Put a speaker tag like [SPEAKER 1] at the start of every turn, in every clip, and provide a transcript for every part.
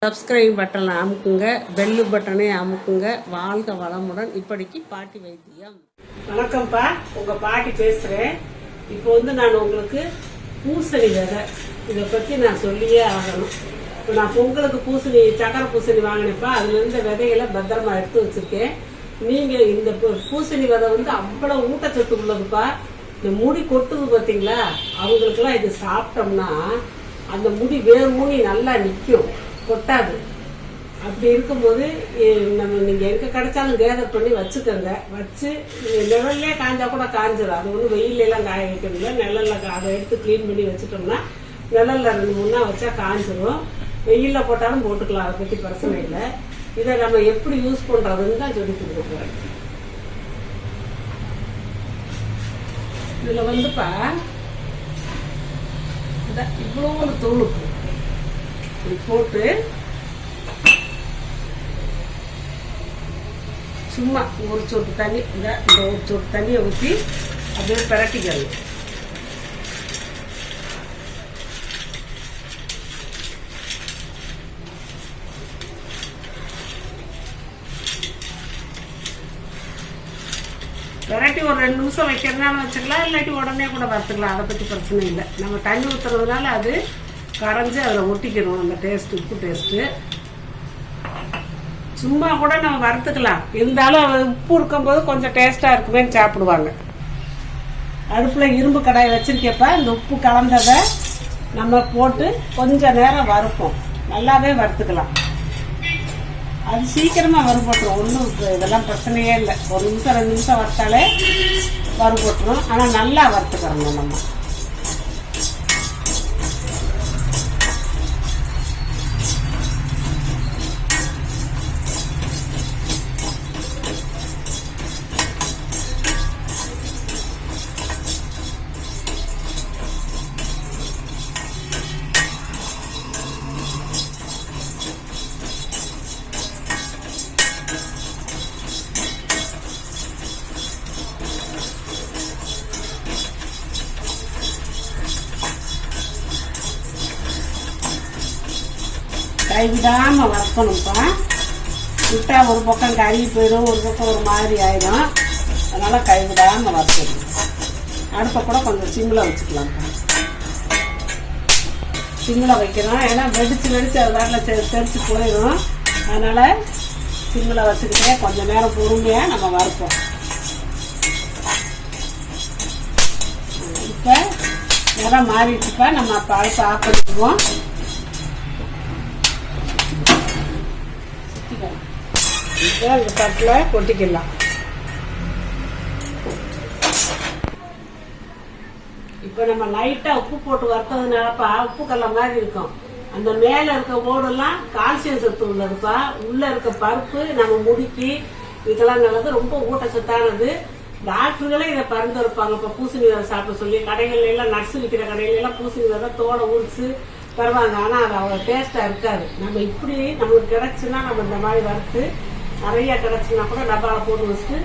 [SPEAKER 1] Subscribe பட்டனை அமுக்குங்க, bell பட்டனை அமுக்குங்க. வாழ்க வளமுடன். இப்படிக்கு பாட்டி வைத்தியம்.
[SPEAKER 2] வணக்கம்ப்பா, உங்க பாட்டி பேசுறேன். இப்போ நான் உங்களுக்கு பூசணி விதை இதை பத்தி நான் சொல்லியே ஆகணும். இப்போ நான் பொங்கலுக்கு பூசணி சக்கரை பூசணி வாங்கினப்பா, அதுல இருந்த விதைகளை பத்திரமா எடுத்து வச்சிருக்கேன். நீங்க இந்த பூசணி விதை அவ்வளவு ஊட்டச்சத்து உள்ளதுப்பா. இந்த முடி கொட்டுது பார்த்தீங்களா, அவங்களுக்குலாம் இது சாப்பிட்டோம்னா அந்த முடி வேறு மூடி நல்லா நிற்கும், கொட்டாது. அப்படி இருக்கும்போது நீங்க எங்க கிடைச்சாலும் கேதர் பண்ணி வச்சுக்கோங்க. வச்சு நிழல்லே காஞ்சா கூட காஞ்சிடும். அது வெயில எல்லாம் காய வைக்கணும்ல, நிழல்ல அதை எடுத்து கிளீன் பண்ணி வச்சுட்டோம்னா நிழல்ல 2-3 நாள் வச்சா காஞ்சிடும். வெயில்ல போட்டாலும் போட்டுக்கலாம், அதை பத்தி பிரச்சனை இல்லை. இதை நம்ம எப்படி யூஸ் பண்றதுன்னு தான் சொல்லி கொடுக்குறேன். இதுல இவ்வளோ ஒரு தூளுக்கு போட்டு சும்மா ஒரு சொட்டு தண்ணி, இந்த ஒரு சொட்டு தண்ணியை ஊற்றி அப்படியே பிரட்டிக்கணும். வெரைட்டி ஒரு 2 நிமிஷம் வைக்கிறதுனால வச்சுக்கலாம், இல்லாட்டி உடனே கூட வறுத்துக்கலாம். அதை பற்றி பிரச்சனை இல்லை. நம்ம தண்ணி ஊற்றுறதுனால அது கரைஞ்சி அதில் ஒட்டிக்கணும் அந்த டேஸ்ட்டு, உப்பு டேஸ்ட்டு. சும்மா கூட நம்ம வறுத்துக்கலாம், இருந்தாலும் உப்பு இருக்கும்போது கொஞ்சம் டேஸ்ட்டாக இருக்குமேன்னு சாப்பிடுவாங்க. அடுப்பில் இரும்பு கடாயை வச்சிருக்கப்ப இந்த உப்பு கலந்ததை நம்ம போட்டு கொஞ்சம் நேரம் வறுப்போம். நல்லாவே வறுத்துக்கலாம். அது சீக்கிரமாக வறுபட்டுரும். ஒன்றும் இதெல்லாம் பிரச்சனையே இல்லை. 1 நிமிஷம் 2 நிமிஷம் வறுத்தாலே வறுபட்டுரும். ஆனால் நல்லா வறுத்துக்கிறோம் நம்ம. கைவிடாம வறுக்கணும்ப்பா. விட்டா ஒரு பக்கம் கருகி போயிடும், ஒரு பக்கம் ஒரு மாதிரி ஆயிடும். அதனால கைவிடாம வறுக்கணும். அடுப்பை கூட கொஞ்சம் சிம்மில் வச்சுக்கலாம்ப்பா. சிம்மில் வைக்கணும், ஏன்னா வெடிச்சு அது வேட்டில் தெரிச்சு போயிடும். அதனால சிம்மில் வச்சுக்கிட்டே கொஞ்சம் நேரம் பொறுமையாக நம்ம வறுப்போம். இப்போ நிறம் மாறிடுச்சுப்பா, நம்ம அப்போ அடுப்பை ஆஃப் பண்ணிக்குவோம். இந்த தட்டில் கொட்டிக்கலாம். இப்போ நம்ம லைட்டாக உப்பு போட்டு வறுத்ததுனாலப்பா உப்பு கல்ல மாதிரி இருக்கும். அந்த மேலே இருக்க ஓடெல்லாம் கால்சியம் சத்து உள்ளதுப்பா. உள்ள இருக்க பருப்பு நம்ம முடிக்கி இதுக்கெல்லாம் நல்லது, ரொம்ப ஊட்டச்சத்தானது. டாக்டர்களே இதை பரிந்துரைப்பாங்க. இப்போ பூசணி விதை சாப்பிட சொல்லி கடைகள்ல எல்லாம், நர்ஸு விற்கிற கடையில எல்லாம் பூசணி விதை தோலை உரிச்சு தருவாங்க. ஆனால் அது அவ்வளோ டேஸ்ட்டாக இருக்காது. நம்ம இப்படி நம்மளுக்கு கிடைச்சுன்னா நம்ம இந்த மாதிரி வறுத்து நிறைய கிடைச்சுன்னா கூட டப்பாவில் போட்டு வச்சுட்டு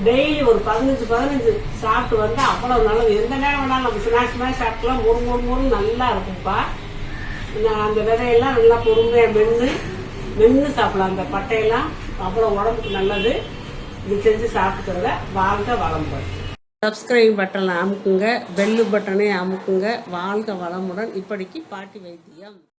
[SPEAKER 2] டெய்லி ஒரு 15 சாப்பிட்டு அவ்வளவு நல்லது. எந்த நேரம் வேணாலும் நம்ம ஸ்நாக்ஸ் மாதிரி சாப்பிட்டுலாம் மொறு நல்லா இருக்கும்ப்பா. அந்த விதையெல்லாம் நல்லா பொறுமையாக மென்று சாப்பிடலாம். அந்த பட்டையெல்லாம் அவ்வளோ உடம்புக்கு நல்லது. இது செஞ்சு சாப்பிட்டுக்கிறத வாழ்க வளமுடன்.
[SPEAKER 1] சப்ஸ்கிரைப் பட்டனை அமுக்குங்க, பெல்லு பட்டனை அமுக்குங்க. வாழ்க வளமுடன். இப்படிக்கு பாட்டி வைத்தியம்.